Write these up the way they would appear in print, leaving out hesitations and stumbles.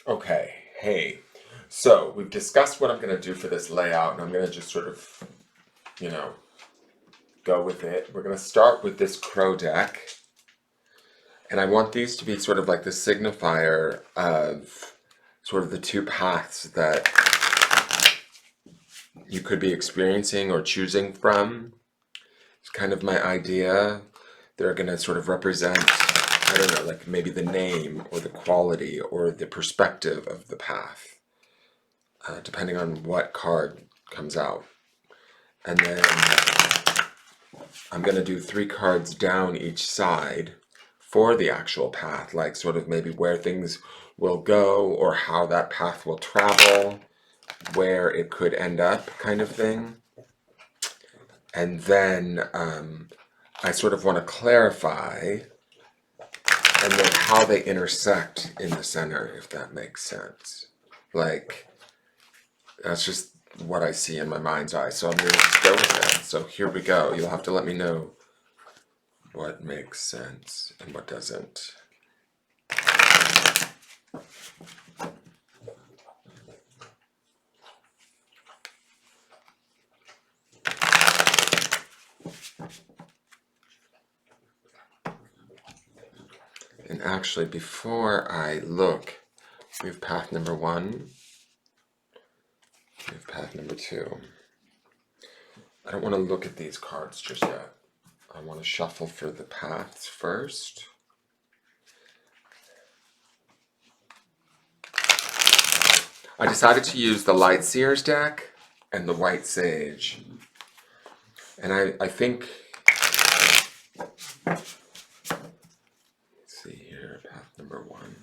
Okay, hey. So we've discussed what I'm going to do for this layout, and I'm going to just sort of, you know, go with it. We're going to start with this crow deck, and I want these to be sort of like the signifier of sort of the two paths that you could be experiencing or choosing from. It's kind of my idea. They're going to sort of represent, I don't know, like maybe the name or the quality or the perspective of the path, depending on what card comes out. And then I'm going to do 3 cards down each side for the actual path, like sort of maybe where things will go or how that path will travel, where it could end up, kind of thing. And then I sort of want to clarify and then how they intersect in the center, if that makes sense. Like, that's just what I see in my mind's eye. So I'm going to just go with it. So here we go. You'll have to let me know what makes sense and what doesn't. And actually, before I look, we have path number 1, we have path number 2. I don't want to look at these cards just yet. I want to shuffle for the paths first. I decided to use the Light Seers deck and the White Sage. And I think, let's see here, path number 1.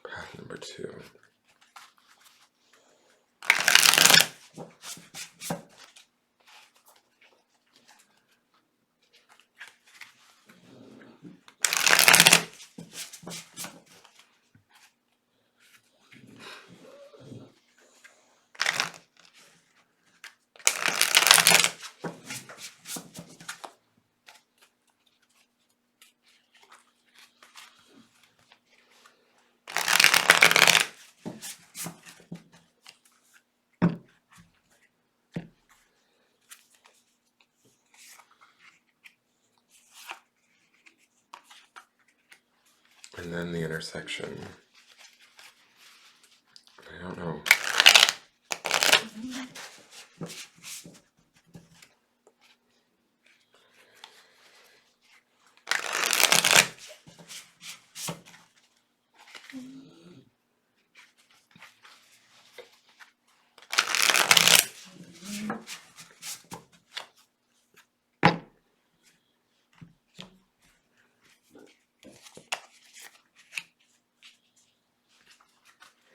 Path number 2. And then the intersection. I don't know.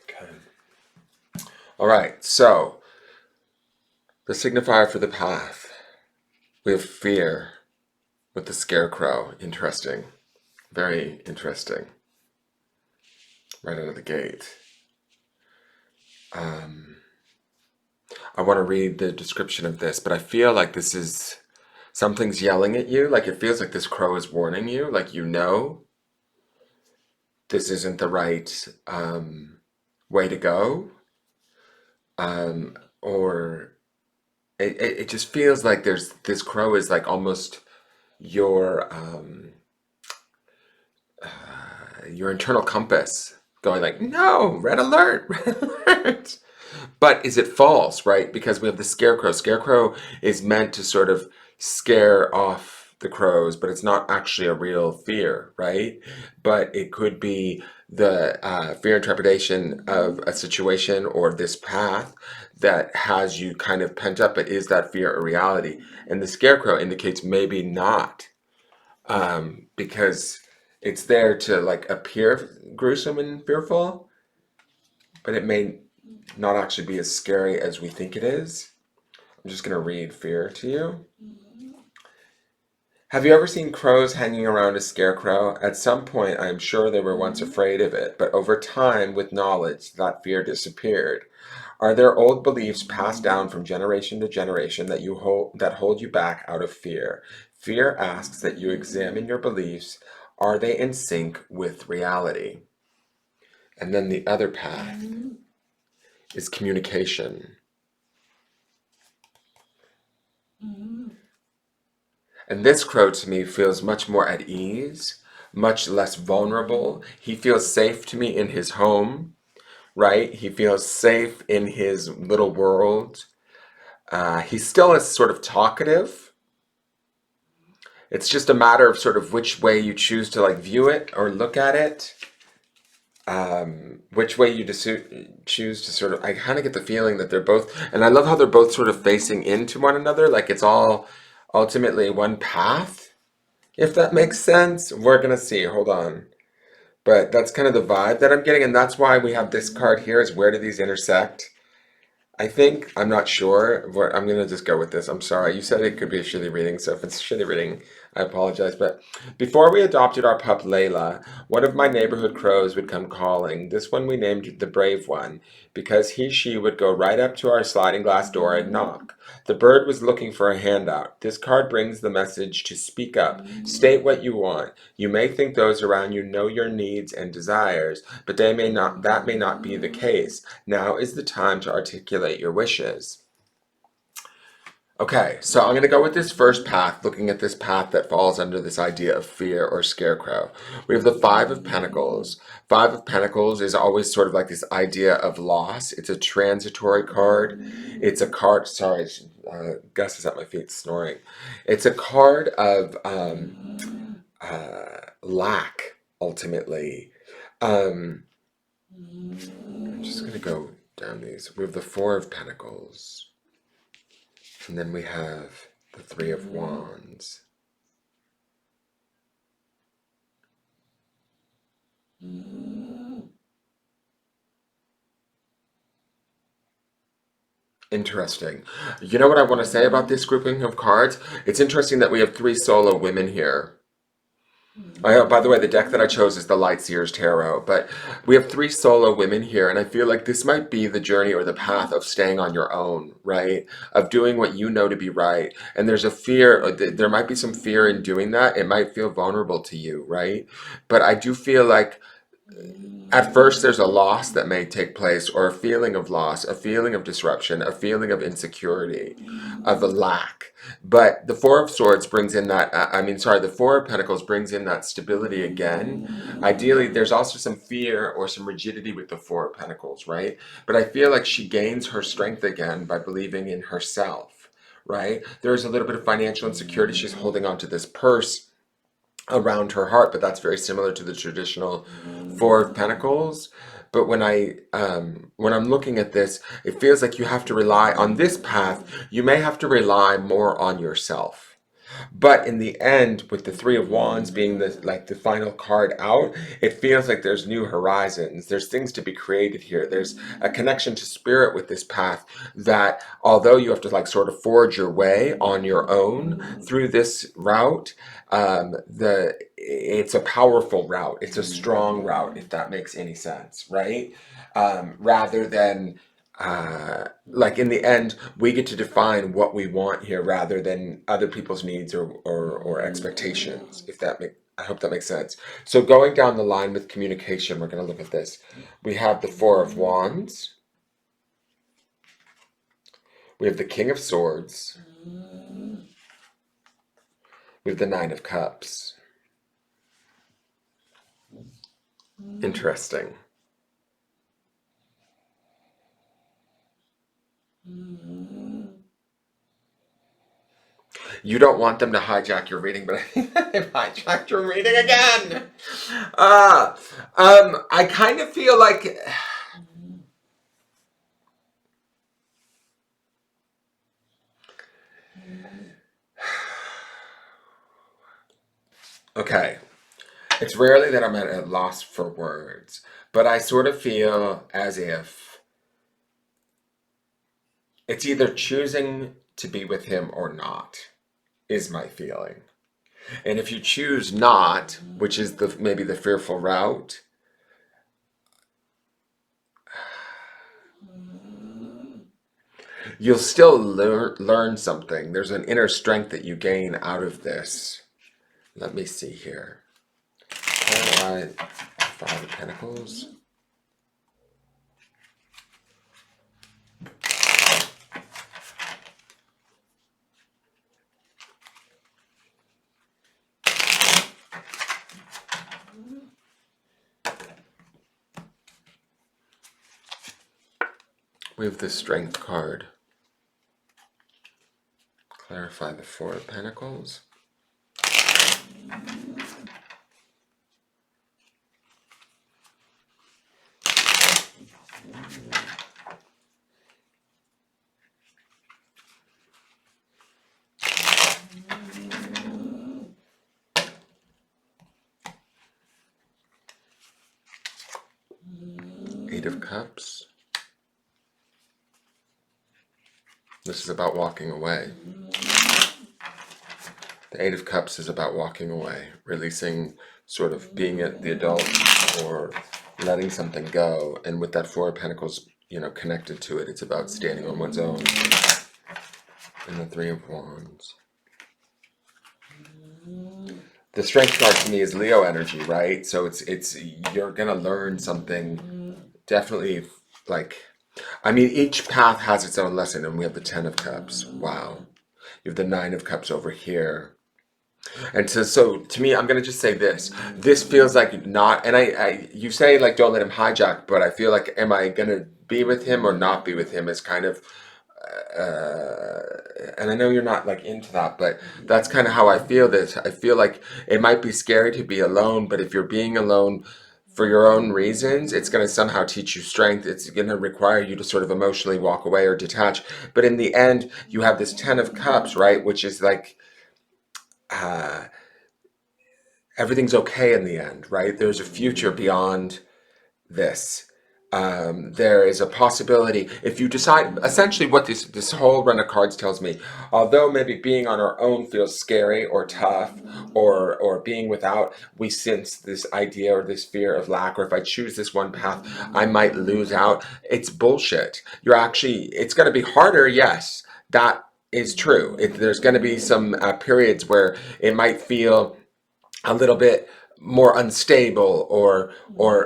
Okay. All right, so the signifier for the path. We have fear with the scarecrow. Interesting. Very interesting. Right out of the gate. I want to read the description of this, but I feel like this is something's yelling at you. Like it feels like this crow is warning you. Like you know this isn't the right way to go. Or it just feels like there's this crow is like almost your your internal compass going like, no, red alert, red alert. But is it false, right? Because we have the scarecrow. Scarecrow is meant to sort of scare off the crows, but it's not actually a real fear, right? But it could be the fear and trepidation of a situation or this path that has you kind of pent up. But is that fear a reality? And the scarecrow indicates maybe not, because It's there to like appear gruesome and fearful, but it may not actually be as scary as we think it is. I'm just going to read fear to you. Have you ever seen crows hanging around a scarecrow? At some point, I am sure they were once afraid of it, but over time, with knowledge, that fear disappeared. Are there old beliefs passed down from generation to generation that hold you back out of fear? Fear asks that you examine your beliefs. Are they in sync with reality? And then the other path is communication. And this crow to me feels much more at ease, much less vulnerable. He feels safe to me in his home, right? He feels safe in his little world. He still is sort of talkative. It's just a matter of sort of which way you choose to like view it or look at it. Which way you choose to sort of, I kind of get the feeling that they're both, and I love how they're both sort of facing into one another. Like it's all ultimately one path, if that makes sense. We're gonna see. Hold on. But that's kind of the vibe that I'm getting, and that's why we have this card here is where do these intersect? I think, I'm not sure. I'm going to just go with this. I'm sorry. You said it could be a shitty reading, so if it's a shitty reading, I apologize. But before we adopted our pup Layla, one of my neighborhood crows would come calling. This one we named the Brave One because she would go right up to our sliding glass door and knock. The bird was looking for a handout. This card brings the message to speak up, state what you want. You may think those around you know your needs and desires, but that may not be the case. Now is the time to articulate your wishes. Okay, so I'm going to go with this first path, looking at this path that falls under this idea of fear or scarecrow. We have the Five of Pentacles. Five of Pentacles is always sort of like this idea of loss. It's a transitory card. It's a card, sorry, Gus is at my feet snoring. It's a card of lack, ultimately. I'm just going to go down these. We have the Four of Pentacles. And then we have the Three of Wands. Interesting. You know what I want to say about this grouping of cards? It's interesting that we have three solo women here. By the way, the deck that I chose is the Light Seers Tarot, but we have three solo women here, and I feel like this might be the journey or the path of staying on your own, right? Of doing what you know to be right. And there's a fear, there might be some fear in doing that. It might feel vulnerable to you, right? But I do feel like at first there's a loss that may take place, or a feeling of loss, a feeling of disruption, a feeling of insecurity, of a lack. But the Four of Swords brings in that, the Four of Pentacles brings in that stability again. Ideally, there's also some fear or some rigidity with the Four of Pentacles, right? But I feel like she gains her strength again by believing in herself, right? There's a little bit of financial insecurity. She's holding on to this purse around her heart, but that's very similar to the traditional Four of Pentacles. But when I'm looking at this, it feels like you have to rely on this path. You may have to rely more on yourself. But in the end, with the Three of Wands being the final card out, it feels like there's new horizons. There's things to be created here. There's a connection to spirit with this path that although you have to like sort of forge your way on your own through this route, it's a powerful route. It's a strong route, if that makes any sense, right? Rather than like in the end, we get to define what we want here rather than other people's needs or expectations, if that make I hope that makes sense. So going down the line with communication, we're going to look at this. We have the Four of Wands. We have the King of Swords. We have the Nine of Cups. Interesting. You don't want them to hijack your reading, but I think they've hijacked your reading again. I kind of feel like okay. It's rarely that I'm at a loss for words, but I sort of feel as if it's either choosing to be with him or not, is my feeling. And if you choose not, which is the maybe the fearful route, you'll still learn something. There's an inner strength that you gain out of this. Let me see here. All right, Five of Pentacles. We have the Strength card. Clarify the Four of Pentacles. Eight of Cups. This is about walking away. The Eight of Cups is about walking away, releasing, sort of being the adult or letting something go. And with that Four of Pentacles, connected to it, it's about standing on one's own. And the Three of Wands. The Strength card to me is Leo energy, right? So it's you're gonna learn something. Definitely, each path has its own lesson, and we have the Ten of Cups. Wow. You have the Nine of Cups over here. And so to me, I'm gonna just say this. This feels like not, and you say like don't let him hijack, but I feel like am I gonna be with him or not be with him is kind of, and I know you're not like into that, but that's kind of how I feel this. I feel like it might be scary to be alone, but if you're being alone for your own reasons, it's going to somehow teach you strength. It's going to require you to sort of emotionally walk away or detach. But in the end, you have this Ten of Cups, right? Which is like, uh, everything's okay in the end, right? There's a future beyond this. There is a possibility if you decide. Essentially, what this whole run of cards tells me, although maybe being on our own feels scary or tough, or being without, we sense this idea or this fear of lack. Or if I choose this one path, I might lose out. It's bullshit. It's going to be harder. Yes, that is true. There's going to be some periods where it might feel a little bit more unstable or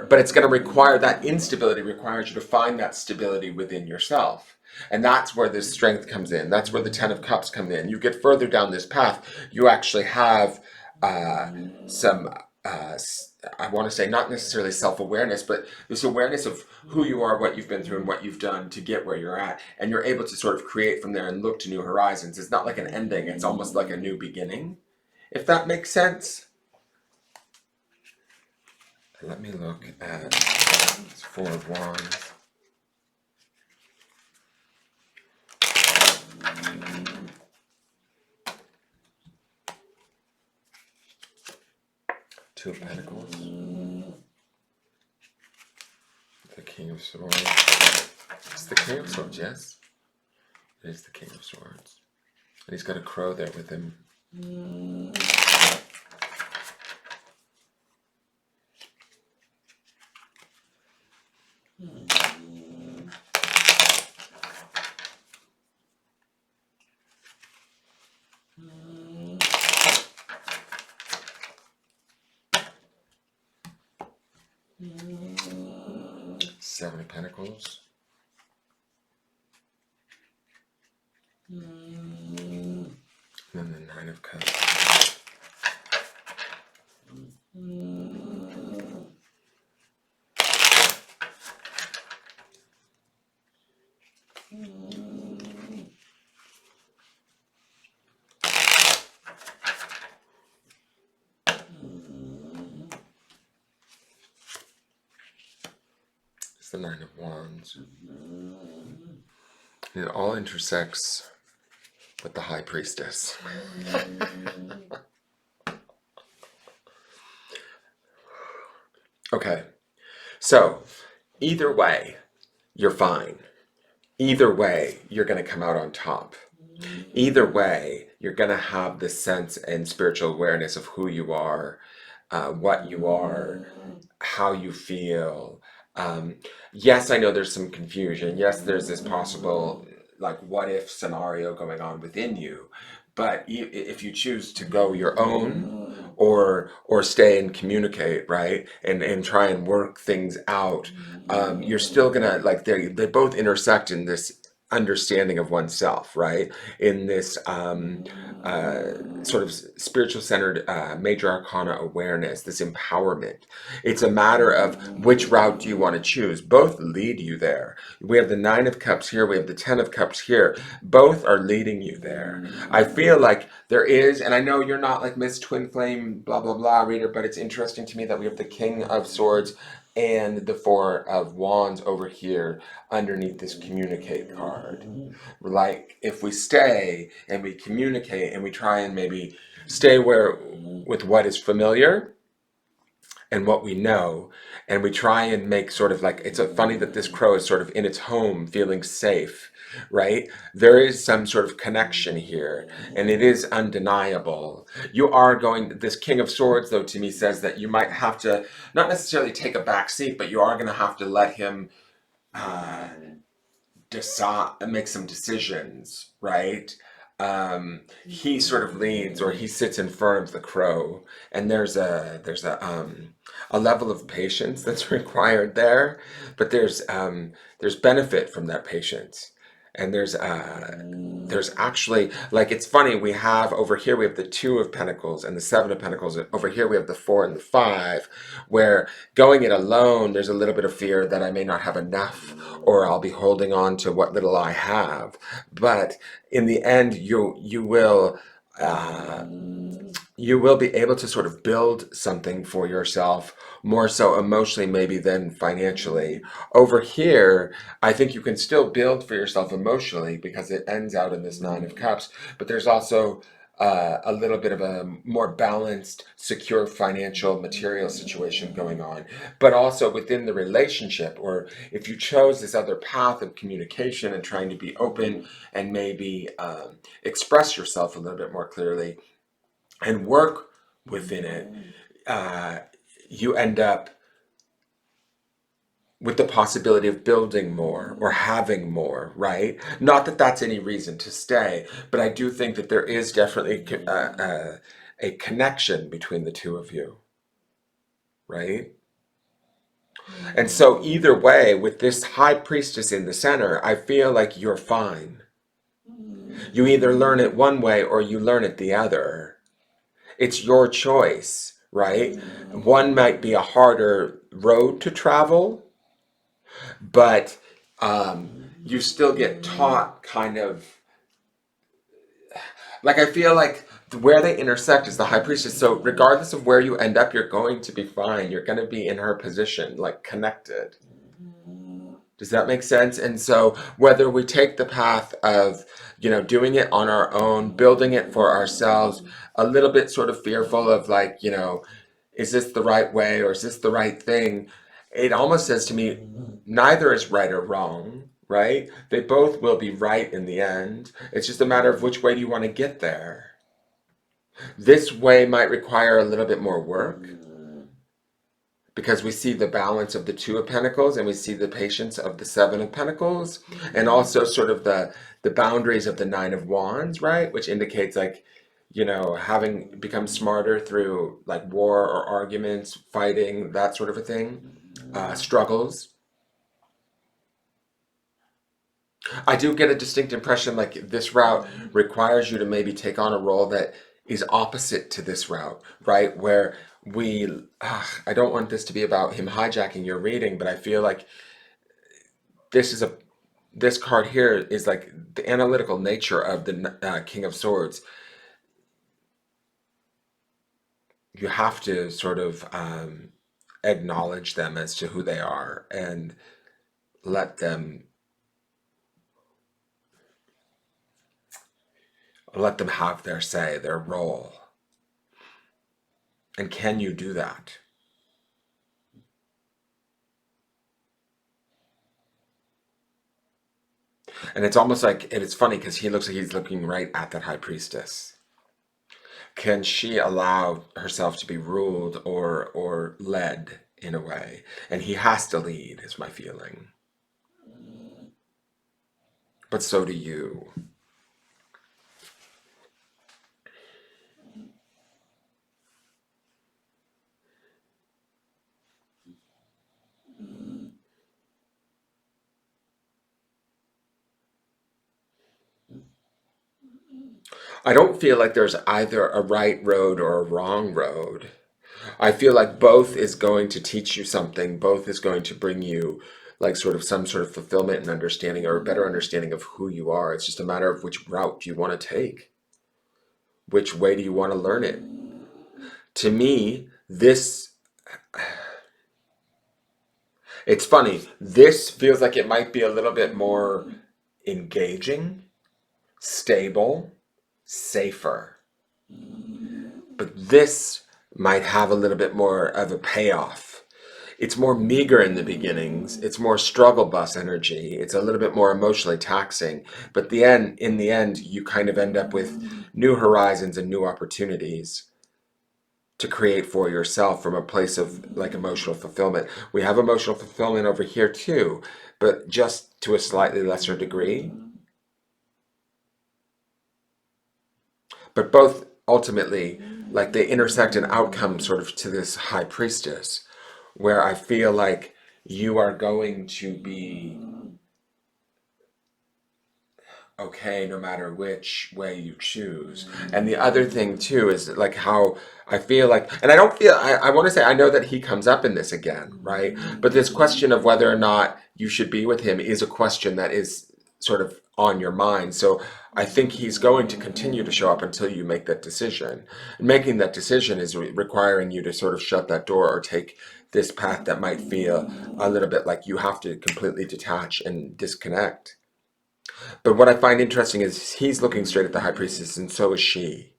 but it's going to require that instability requires you to find that stability within yourself, and that's where this strength comes in. That's where the Ten of Cups come in. You get further down this path, you actually have some I want to say not necessarily self-awareness, but this awareness of who you are, what you've been through, and what you've done to get where you're at, and you're able to sort of create from there and look to new horizons. It's not like an ending, it's almost like a new beginning, if that makes sense. Let me look at Four of Wands. Two of Pentacles. The King of Swords. It's the King of Swords, yes? It is the King of Swords. And he's got a crow there with him. 7 of Pentacles. And then the Nine of Cups. It's the Nine of Wands. And it all intersects with the High Priestess. Okay. So either way, you're fine. Either way, you're going to come out on top. Either way, you're going to have this sense and spiritual awareness of who you are, what you are, how you feel. Um, yes, I know there's some confusion. Yes, there's this possible, like, what if scenario going on within you. But if you choose to go your own, or stay and communicate, right, and try and work things out, you're still gonna, like, they both intersect in this understanding of oneself, right? In this sort of spiritual centered major arcana awareness, this empowerment. It's a matter of which route do you want to choose. Both lead you there. We have the Nine of Cups here, we have the Ten of Cups here. Both are leading you there. I feel like there is, and I know you're not like Miss Twin Flame, blah, blah, blah reader, but it's interesting to me that we have the King of Swords and the Four of Wands over here underneath this communicate card. Like, if we stay and we communicate and we try and maybe stay where with what is familiar and what we know, and we try and make sort of like, it's funny that this crow is sort of in its home feeling safe, right? There is some sort of connection here, and it is undeniable. You are going, this King of Swords though to me says that you might have to not necessarily take a back seat, but you are going to have to let him uh, decide, make some decisions, right? He sort of leads, or he sits in front of the crow, and there's a level of patience that's required there, but there's benefit from that patience, and there's actually, like, it's funny, we have over here we have the Two of Pentacles and the Seven of Pentacles. Over here we have the Four and the Five, where going it alone, there's a little bit of fear that I may not have enough, or I'll be holding on to what little I have. But in the end, uh, you will be able to sort of build something for yourself, more so emotionally maybe than financially. Over here, I think you can still build for yourself emotionally because it ends out in this Nine of Cups, but there's also a little bit of a more balanced, secure financial material situation going on. But also within the relationship, or if you chose this other path of communication and trying to be open and maybe express yourself a little bit more clearly and work within it, uh, you end up with the possibility of building more or having more, right? Not that that's any reason to stay, but I do think that there is definitely a connection between the two of you, right? And so either way, with this high priestess in the center, I feel like you're fine. You either learn it one way or you learn it the other. It's your choice, right? One might be a harder road to travel, but you still get taught kind of, like, I feel like where they intersect is the high priestess. So regardless of where you end up, you're going to be fine. You're going to be in her position, like, connected. Does that make sense? And so whether we take the path of, doing it on our own, building it for ourselves, a little bit sort of fearful of, like, is this the right way or is this the right thing? It almost says to me, neither is right or wrong, right? They both will be right in the end. It's just a matter of which way do you want to get there. This way might require a little bit more work because we see the balance of the Two of Pentacles and we see the patience of the Seven of Pentacles, and also sort of the boundaries of the Nine of Wands, right? Which indicates, like, having become smarter through, like, war or arguments, fighting, that sort of a thing, struggles. I do get a distinct impression like this route requires you to maybe take on a role that is opposite to this route, right? Where I don't want this to be about him hijacking your reading, but I feel like this is a, this card here is like the analytical nature of the King of Swords. You have to sort of acknowledge them as to who they are and let them have their say, their role. And can you do that? And it's almost like, and it's funny because he looks like he's looking right at that high priestess. Can she allow herself to be ruled or led in a way? And he has to lead, is my feeling. But so do you. I don't feel like there's either a right road or a wrong road. I feel like both is going to teach you something, both is going to bring you like sort of some sort of fulfillment and understanding or a better understanding of who you are. It's just a matter of which route you want to take. Which way do you want to learn it? To me, this, it's funny, this feels like it might be a little bit more engaging, stable, safer. But this might have a little bit more of a payoff. It's more meager in the beginnings. It's more struggle bus energy. It's a little bit more emotionally taxing. But in the end, you kind of end up with new horizons and new opportunities to create for yourself from a place of like emotional fulfillment. We have emotional fulfillment over here too, but just to a slightly lesser degree. But both ultimately, like they intersect an outcome sort of to this high priestess, where I feel like you are going to be okay no matter which way you choose. And the other thing too is like how I feel like, and I don't feel, I want to say, I know that he comes up in this again, right? But this question of whether or not you should be with him is a question that is sort of on your mind. So I think he's going to continue to show up until you make that decision. And making that decision is requiring you to sort of shut that door or take this path that might feel a little bit like you have to completely detach and disconnect. But what I find interesting is he's looking straight at the high priestess, and so is she.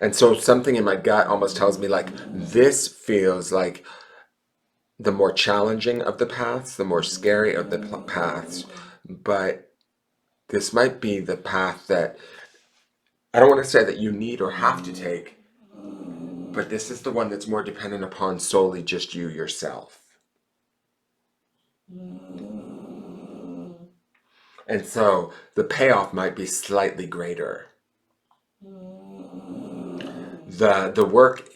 And so something in my gut almost tells me like this feels like the more challenging of the paths, the more scary of the paths. But this might be the path that I don't want to say that you need or have to take, but this is the one that's more dependent upon solely just you yourself. And so the payoff might be slightly greater. The work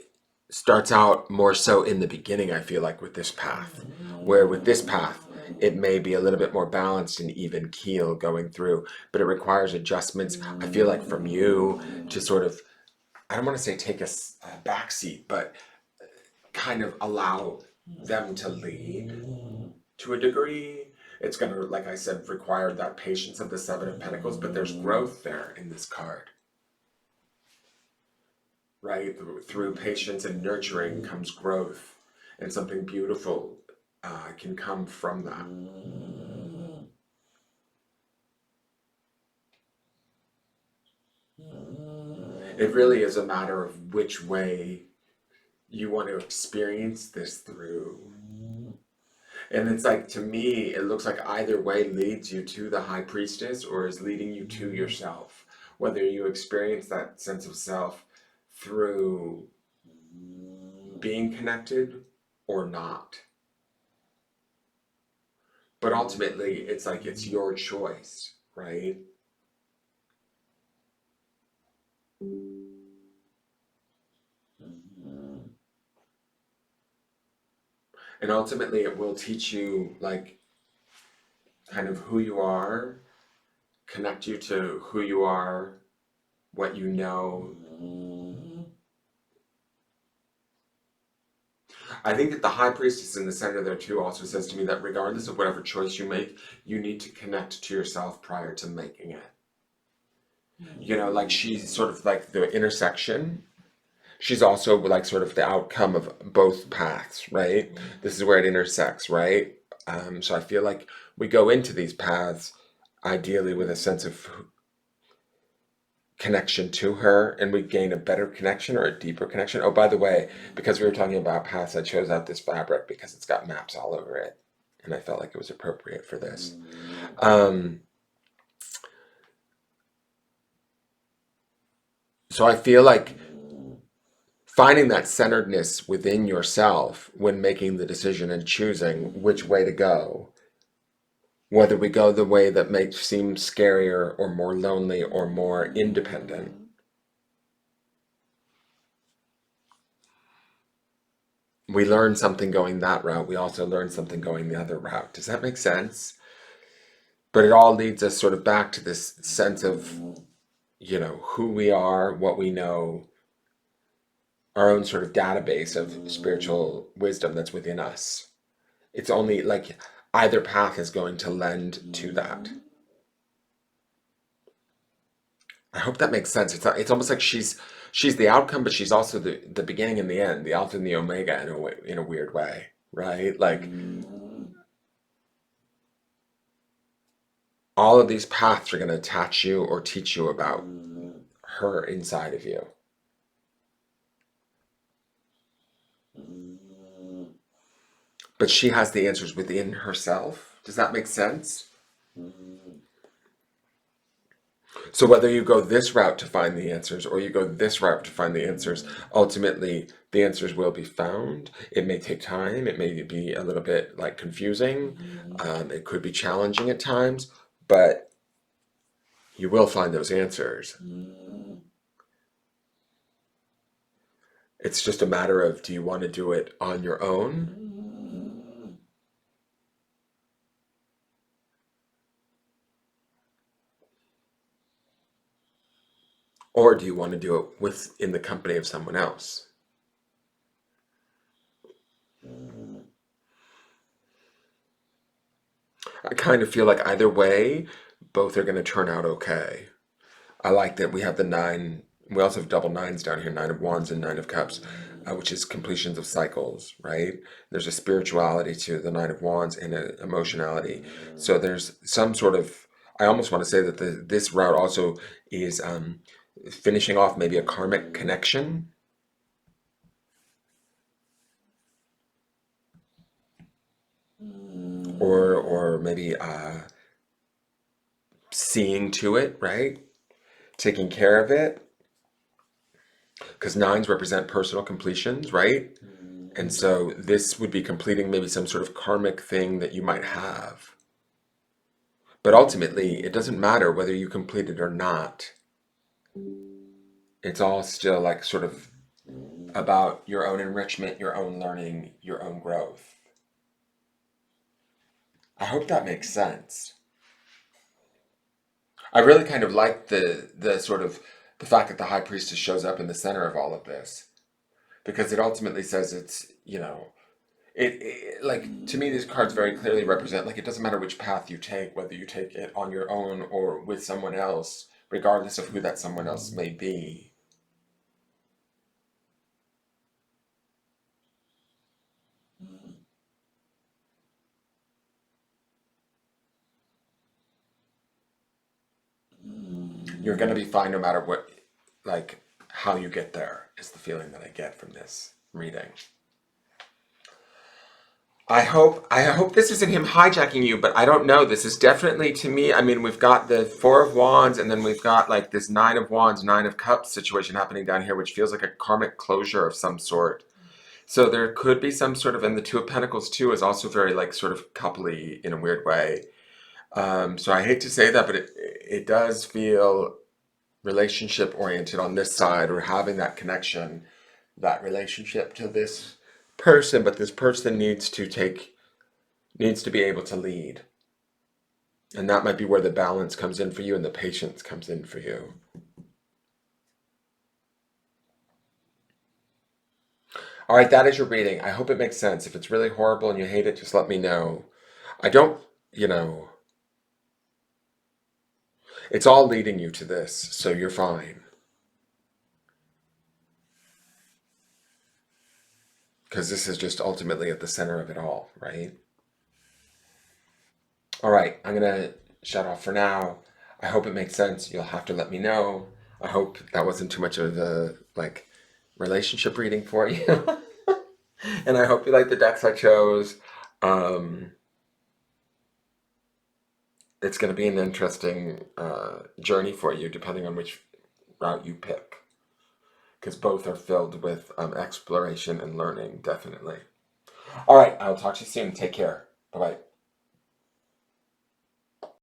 starts out more so in the beginning, I feel like, with this path, where with this path it may be a little bit more balanced and even keel going through, but it requires adjustments, I feel like, from you to sort of, I don't want to say take a back seat, but kind of allow them to lead to a degree. It's going to, like I said, require that patience of the Seven of Pentacles, but there's growth there in this card, right? Through patience and nurturing comes growth, and something beautiful can come from that. It really is a matter of which way you want to experience this through. And it's like, to me, it looks like either way leads you to the high priestess or is leading you to yourself. Whether you experience that sense of self through being connected or not. But ultimately, it's like it's your choice, right? And ultimately, it will teach you, like, kind of who you are, connect you to who you are, what you know. I think that the high priestess in the center there too also says to me that regardless of whatever choice you make, you need to connect to yourself prior to making it. You know, like she's sort of like the intersection. She's also like sort of the outcome of both paths, right? This is where it intersects, right? So I feel like we go into these paths ideally with a sense of connection to her, and we gain a better connection or a deeper connection. Oh, by the way, because we were talking about paths, I chose out this fabric because it's got maps all over it. and I felt like it was appropriate for this. Um, so I feel like finding that centeredness within yourself when making the decision and choosing which way to go, whether we go the way that may seem scarier or more lonely or more independent. We learn something going that route. We also learn something going the other route. Does that make sense? But it all leads us sort of back to this sense of, who we are, what we know, our own sort of database of spiritual wisdom that's within us. It's only like either path is going to lend to that. I hope that makes sense. It's almost like she's the outcome, but she's also the beginning and the end, the alpha and the omega in a way, in a weird way, right? Like all of these paths are going to attach you or teach you about her inside of you. But she has the answers within herself. Does that make sense? So whether you go this route to find the answers or you go this route to find the answers, ultimately the answers will be found. It may take time. It may be a little bit like confusing. It could be challenging at times, but you will find those answers. It's just a matter of, do you want to do it on your own? Or do you want to do it in the company of someone else? I kind of feel like either way, both are going to turn out okay. I like that we have the nine. We also have double nines down here, nine of wands and nine of cups, which is completions of cycles, right? There's a spirituality to the nine of wands and an emotionality. So there's some sort of, I almost want to say that this route also is finishing off maybe a karmic connection, or maybe seeing to it, right? Taking care of it, because nines represent personal completions, right? And so this would be completing maybe some sort of karmic thing that you might have. But ultimately, it doesn't matter whether you complete it or not. It's all still like sort of about your own enrichment, your own learning, your own growth. I hope that makes sense. I really kind of like the sort of the fact that the high priestess shows up in the center of all of this, because it ultimately says it's, like, to me, these cards very clearly represent, like, it doesn't matter which path you take, whether you take it on your own or with someone else, regardless of who that someone else may be. You're going to be fine no matter what, like, how you get there, is the feeling that I get from this reading. I hope this isn't him hijacking you, but I don't know. This is definitely, to me, I mean, we've got the Four of Wands, and then we've got like this Nine of Wands, Nine of Cups situation happening down here, which feels like a karmic closure of some sort. So there could be some sort of, and the Two of Pentacles too is also very like sort of coupley in a weird way. So I hate to say that, but it does feel relationship oriented on this side, or having that connection, that relationship to this person, but this person needs to be able to lead. And that might be where the balance comes in for you and the patience comes in for you. All right, that is your reading. I hope it makes sense. If it's really horrible and you hate it, just let me know. I don't, you know, it's all leading you to this, so you're fine. Because this is just ultimately at the center of it all, right? All right, I'm going to shut off for now. I hope it makes sense. You'll have to let me know. I hope that wasn't too much of a, like, relationship reading for you. And I hope you like the decks I chose. Um, it's going to be an interesting journey for you, depending on which route you pick, because both are filled with exploration and learning, definitely. All right, I'll talk to you soon. Take care. Bye bye.